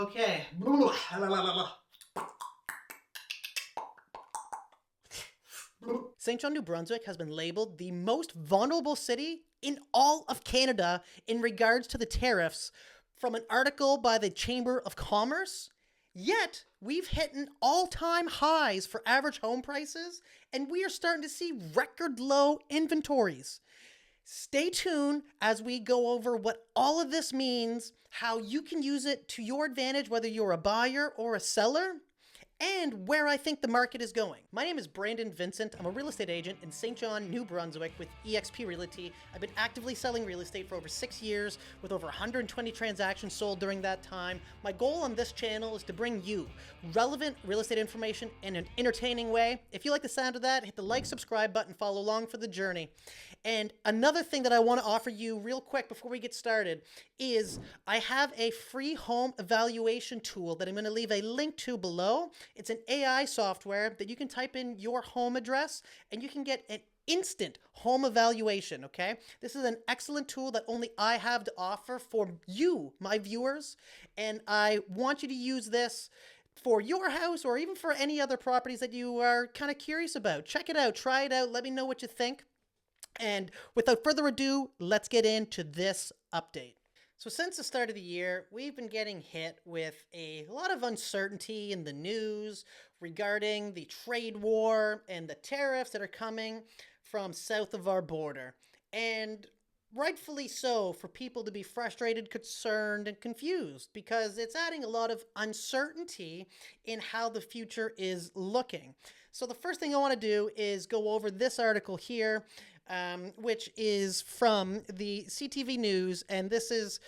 Okay. St. John, New Brunswick has been labeled the most vulnerable city in all of Canada in regards to the tariffs from an article by the Chamber of Commerce. Yet, we've hit an all-time highs for average home prices, and we are starting to see record low inventories. Stay tuned as we go over what all of this means, how you can use it to your advantage, whether you're a buyer or a seller, and where I think the market is going. My name is Brandon Vincent. I'm a real estate agent in St. John, New Brunswick with eXp Realty. I've been actively selling real estate for over 6 years with over 120 transactions sold during that time. My goal on this channel is to bring you relevant real estate information in an entertaining way. If you like the sound of that, hit the like, subscribe button, follow along for the journey. And another thing that I want to offer you real quick before we get started is I have a free home evaluation tool that I'm going to leave a link to below. It's an AI software that you can type in your home address and you can get an instant home evaluation, okay? This is an excellent tool that only I have to offer for you, my viewers, and I want you to use this for your house or even for any other properties that you are kind of curious about. Check it out, try it out, let me know what you think. And without further ado, let's get into this update. So since the start of the year, we've been getting hit with a lot of uncertainty in the news regarding the trade war and the tariffs that are coming from south of our border. And rightfully so for people to be frustrated, concerned, and confused because it's adding a lot of uncertainty in how the future is looking. So the first thing I want to do is go over this article here, which is from the CTV News, and this is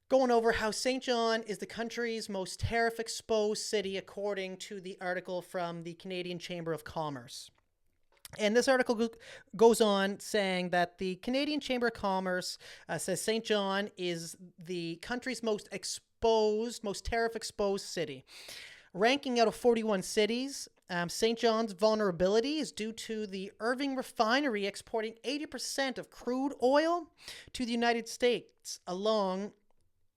going over how St. John is the country's most tariff-exposed city according to the article from the Canadian Chamber of Commerce. And this article goes on saying that the Canadian Chamber of Commerce says St. John is the country's most tariff-exposed city. Ranking out of 41 cities, St. John's vulnerability is due to the Irving refinery exporting 80% of crude oil to the United States, along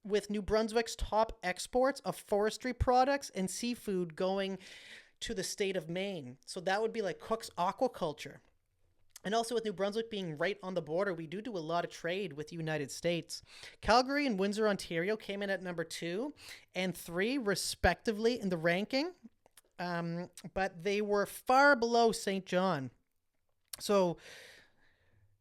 with New Brunswick's top exports of forestry products and seafood going to the state of Maine. So that would be like Cook's aquaculture. And also with New Brunswick being right on the border, we do a lot of trade with the United States. Calgary and Windsor, Ontario came in at number 2 and 3 respectively in the ranking, but they were far below St. John. So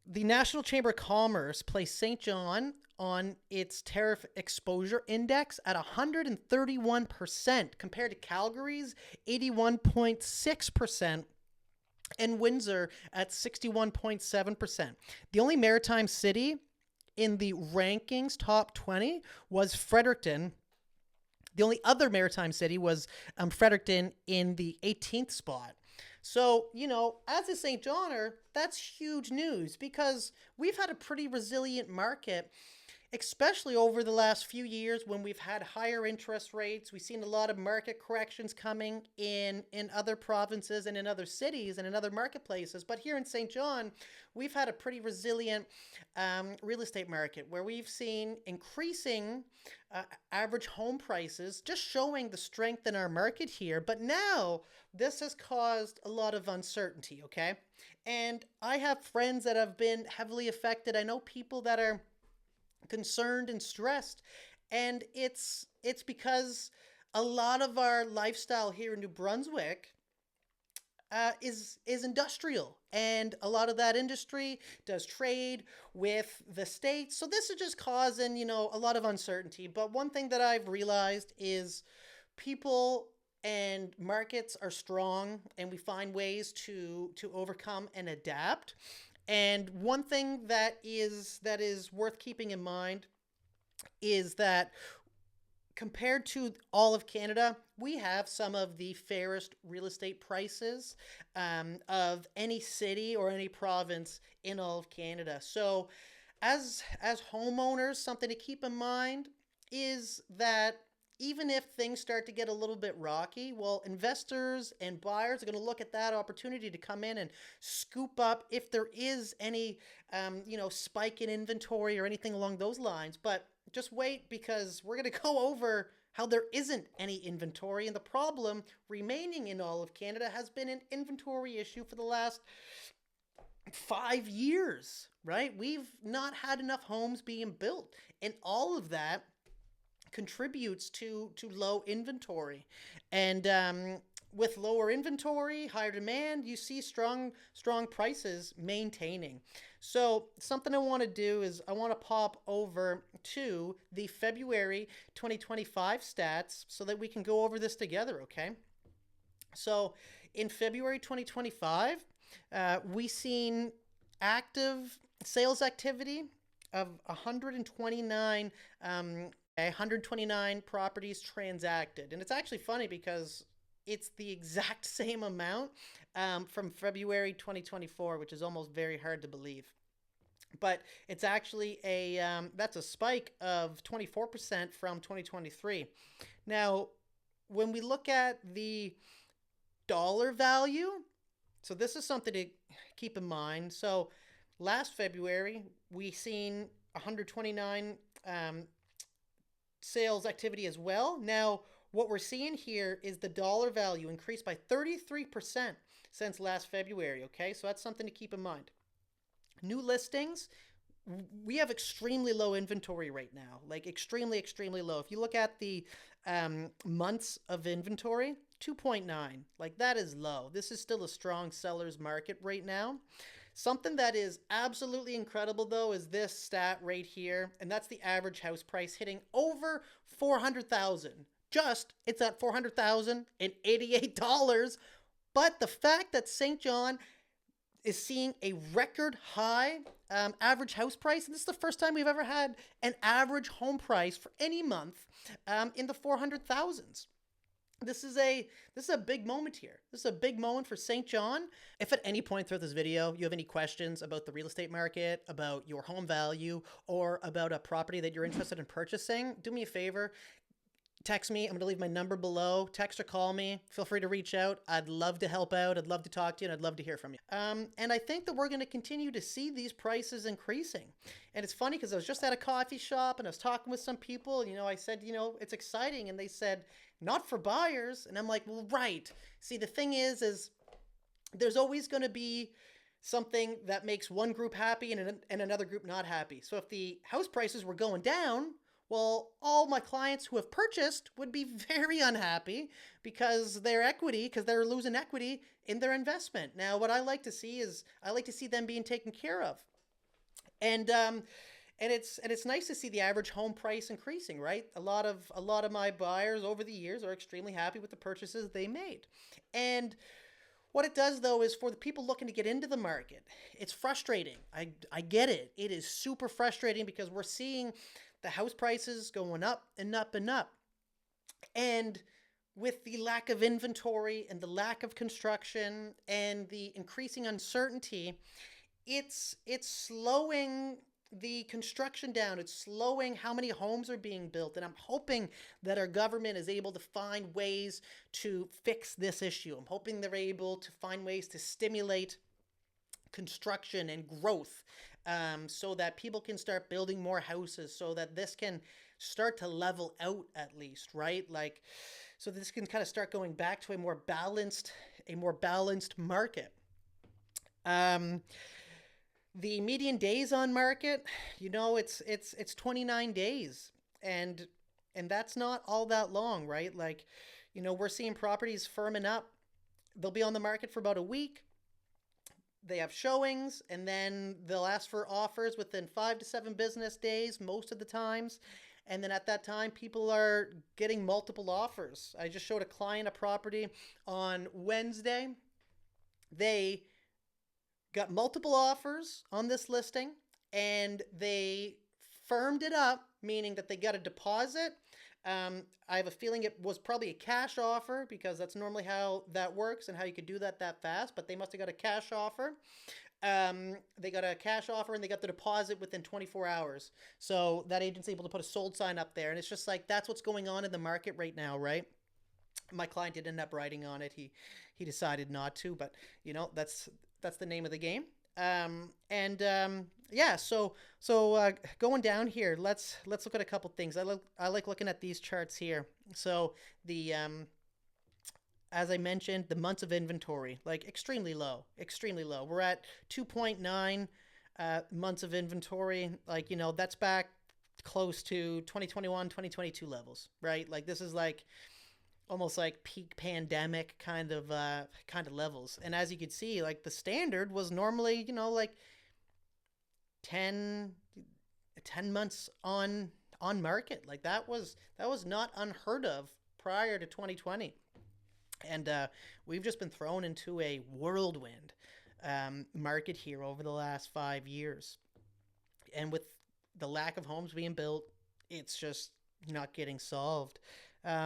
the National Chamber of Commerce placed St. John on its tariff exposure index at 131% compared to Calgary's 81.6%. and Windsor at 61.7%. The only maritime city in the rankings top 20 was Fredericton. The only other maritime city was Fredericton in the 18th spot. So, as a St. Johner, that's huge news because we've had a pretty resilient market, especially over the last few years when we've had higher interest rates. We've seen a lot of market corrections coming in other provinces and in other cities and in other marketplaces. But here in St. John, we've had a pretty resilient real estate market where we've seen increasing average home prices, just showing the strength in our market here. But now this has caused a lot of uncertainty, okay? And I have friends that have been heavily affected. I know people that are concerned and stressed, and it's because a lot of our lifestyle here in New Brunswick is industrial, and a lot of that industry does trade with the States. So this is just causing a lot of uncertainty. But one thing that I've realized is people and markets are strong, and we find ways to overcome and adapt. And one thing that is worth keeping in mind is that compared to all of Canada, we have some of the fairest real estate prices of any city or any province in all of Canada. So as homeowners, something to keep in mind is that even if things start to get a little bit rocky, well, investors and buyers are going to look at that opportunity to come in and scoop up if there is any, spike in inventory or anything along those lines. But just wait, because we're going to go over how there isn't any inventory, and the problem remaining in all of Canada has been an inventory issue for the last 5 years, right? We've not had enough homes being built, and all of that contributes to low inventory. And with lower inventory, higher demand, you see strong prices maintaining. So something I want to do is I want to pop over to the February 2025 stats so that we can go over this together, okay? So in February 2025, we seen active sales activity of 129 properties transacted. And it's actually funny because it's the exact same amount from February 2024, which is almost very hard to believe. But it's actually that's a spike of 24% from 2023. Now, when we look at the dollar value, so this is something to keep in mind. So last February, we seen 129 sales activity as well. Now, what we're seeing here is the dollar value increased by 33% since last February, okay? So that's something to keep in mind. New listings, we have extremely low inventory right now, like extremely, extremely low. If you look at the months of inventory, 2.9, like that is low. This is still a strong seller's market right now. Something that is absolutely incredible, though, is this stat right here, and that's the average house price hitting over $400,000. It's at $400,088. But the fact that St. John is seeing a record high average house price, and this is the first time we've ever had an average home price for any month in the 400,000s. This is a big moment here. This is a big moment for St. John. If at any point throughout this video you have any questions about the real estate market, about your home value, or about a property that you're interested in purchasing, do me a favor. Text me. I'm going to leave my number below. Text or call me. Feel free to reach out. I'd love to help out. I'd love to talk to you, and I'd love to hear from you. And I think that we're going to continue to see these prices increasing. And it's funny because I was just at a coffee shop and I was talking with some people. I said, it's exciting. And they said, not for buyers. And I'm like, well, right. See, the thing is there's always going to be something that makes one group happy and another group not happy. So if the house prices were going down, well, all my clients who have purchased would be very unhappy because they're losing equity in their investment. Now, what I like to see is them being taken care of. And it's nice to see the average home price increasing, right? A lot of my buyers over the years are extremely happy with the purchases they made. And what it does, though, is for the people looking to get into the market, it's frustrating. I get it. It is super frustrating because we're seeing the house prices going up and up and up. And with the lack of inventory and the lack of construction and the increasing uncertainty, it's slowing the construction down. It's slowing how many homes are being built. And I'm hoping that our government is able to find ways to fix this issue. I'm hoping they're able to find ways to stimulate construction and growth so that people can start building more houses, so that this can start to level out at least, right? Like, so this can kind of start going back to a more balanced market. The median days on market, it's 29 days, and that's not all that long, right? Like, we're seeing properties firming up. They'll be on the market for about a week. They have showings, and then they'll ask for offers within 5 to 7 business days most of the times. And then at that time, people are getting multiple offers. I just showed a client a property on Wednesday. They got multiple offers on this listing, and they firmed it up, meaning that they got a deposit. I have a feeling it was probably a cash offer because that's normally how that works and how you could do that fast, but they must have got a cash offer. They got a cash offer and they got the deposit within 24 hours. So that agent's able to put a sold sign up there. And it's just like, that's what's going on in the market right now, right? My client did end up writing on it. He decided not to, but that's the name of the game. Yeah, so going down here, let's look at a couple things. I like looking at these charts here. So the as I mentioned, the months of inventory, like extremely low, extremely low. We're at 2.9 months of inventory. Like, that's back close to 2021, 2022 levels, right? Like this is like almost like peak pandemic kind of levels. And as you can see, like the standard was normally, like 10 10 months on market. Like that was not unheard of prior to 2020. And we've just been thrown into a whirlwind market here over the last 5 years. And with the lack of homes being built, it's just not getting solved.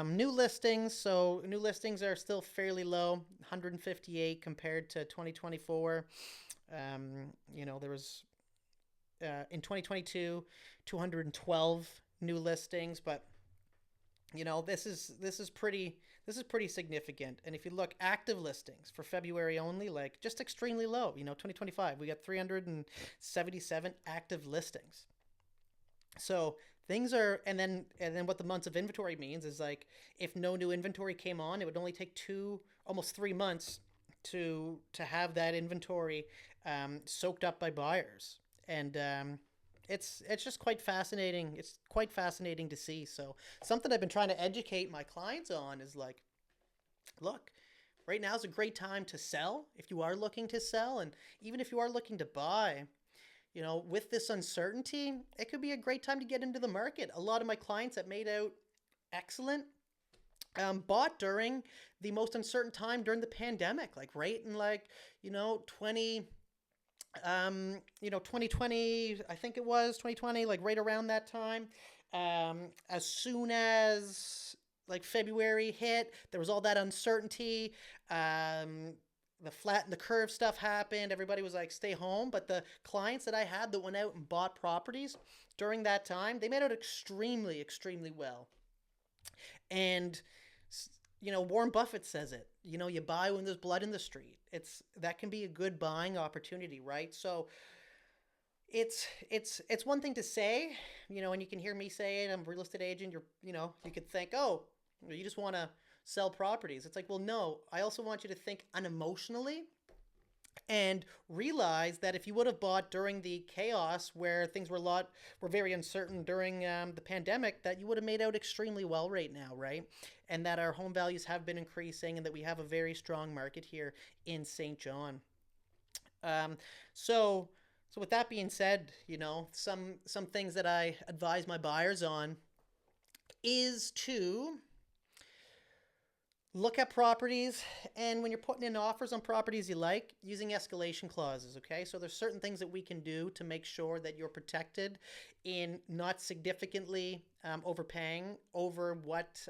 New listings, so new listings are still fairly low, 158 compared to 2024. There was in 2022 212 new listings, but this is pretty significant. And if you look active listings for February only, like just extremely low. 2025 we got 377 active listings. So things are, and then what the months of inventory means is like if no new inventory came on, it would only take almost 3 months to have that inventory soaked up by buyers. And it's just quite fascinating. It's quite fascinating to see. So something I've been trying to educate my clients on is like, look, right now is a great time to sell if you are looking to sell, and even if you are looking to buy. With this uncertainty, it could be a great time to get into the market. A lot of my clients that made out excellent bought during the most uncertain time during the pandemic, like right in 2020, I think it was 2020, like right around that time. As soon as like February hit, there was all that uncertainty. The flatten the curve stuff happened. Everybody was like, stay home. But the clients that I had that went out and bought properties during that time, they made out extremely, extremely well. And Warren Buffett says it. You buy when there's blood in the street. That can be a good buying opportunity, right? So it's one thing to say, and you can hear me say it. I'm a real estate agent. You could think, oh, you just want to sell properties. It's like, well, no. I also want you to think unemotionally and realize that if you would have bought during the chaos where things were very uncertain during the pandemic, that you would have made out extremely well right now, right? And that our home values have been increasing, and that we have a very strong market here in St. John. Um, so so with that being said, some things that I advise my buyers on is to look at properties, and when you're putting in offers on properties you like, using escalation clauses. Okay, so there's certain things that we can do to make sure that you're protected in not significantly overpaying over what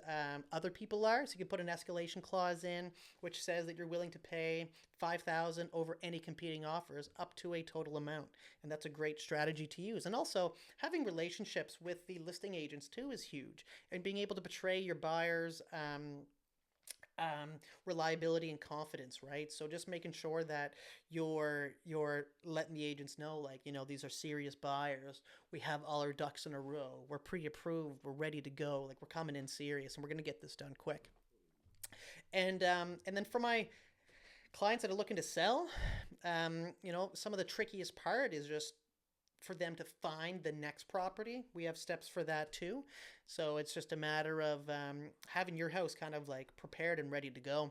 other people are. So you can put an escalation clause in which says that you're willing to pay 5,000 over any competing offers up to a total amount, and that's a great strategy to use. And also having relationships with the listing agents too is huge, and being able to portray your buyers reliability and confidence, right? So just making sure that you're letting the agents know, like, these are serious buyers. We have all our ducks in a row. We're pre-approved. We're ready to go. Like, we're coming in serious, and we're going to get this done quick. And then for my clients that are looking to sell, some of the trickiest part is just for them to find the next property. We have steps for that too. So it's just a matter of having your house kind of like prepared and ready to go.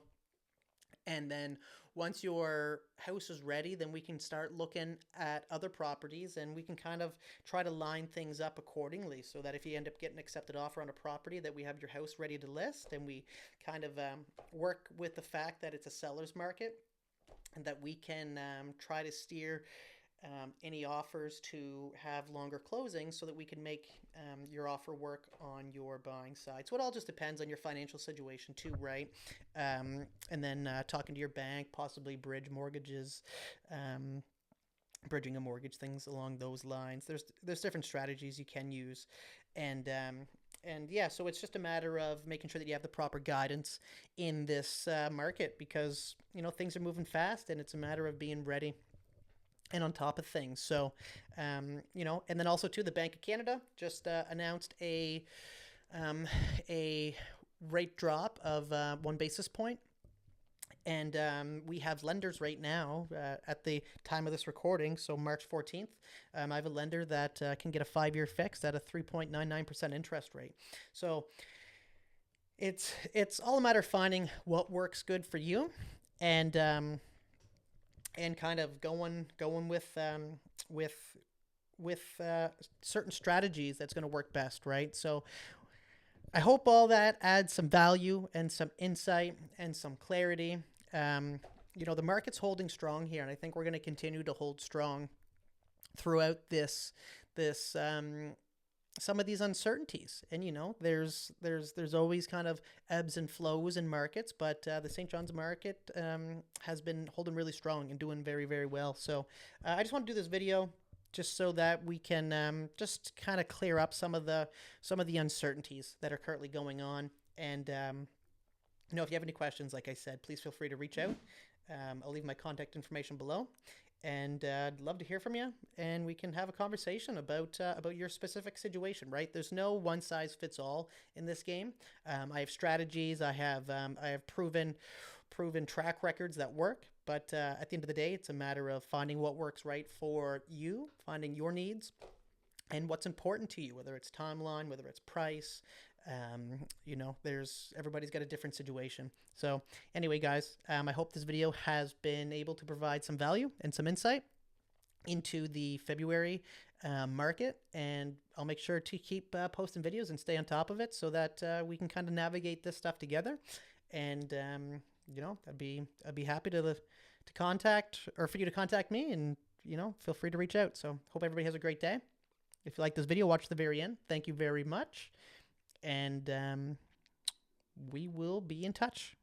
And then once your house is ready, then we can start looking at other properties, and we can kind of try to line things up accordingly, so that if you end up getting accepted offer on a property, that we have your house ready to list, and we kind of work with the fact that it's a seller's market, and that we can try to steer any offers to have longer closings, so that we can make your offer work on your buying side. So it all just depends on your financial situation too, right? And then talking to your bank, possibly bridging a mortgage, things along those lines. There's different strategies you can use, and yeah, so it's just a matter of making sure that you have the proper guidance in this market, because things are moving fast, and it's a matter of being ready. and on top of things. So, you know, and then also too, the Bank of Canada just announced a rate drop of 1 basis point. And we have lenders right now at the time of this recording, so March 14th. I have a lender that can get a 5-year fixed at a 3.99% interest rate. So it's all a matter of finding what works good for you, and kind of going with certain strategies that's going to work best, right? So I hope all that adds some value and some insight and some clarity. You know, the market's holding strong here, and I think we're going to continue to hold strong throughout this some of these uncertainties. And you know, there's always kind of ebbs and flows in markets, but the St. John's market has been holding really strong and doing very, very well. So I just want to do this video just so that we can just kind of clear up some of the uncertainties that are currently going on. And you know, if you have any questions, like I said, please feel free to reach out. I'll leave my contact information below, and I'd love to hear from you, and we can have a conversation about your specific situation. Right? There's no one size fits all in this game. I have strategies. I have proven track records that work. But at the end of the day, it's a matter of finding what works right for you, finding your needs, and what's important to you, whether it's timeline, whether it's price. You know, everybody's got a different situation. So anyway, guys, I hope this video has been able to provide some value and some insight into the February market, and I'll make sure to keep posting videos and stay on top of it so that we can kind of navigate this stuff together. And you know, I'd be happy to contact, or for you to contact me, and you know, feel free to reach out. So hope everybody has a great day. If you like this video, watch the very end. Thank you very much, and we will be in touch.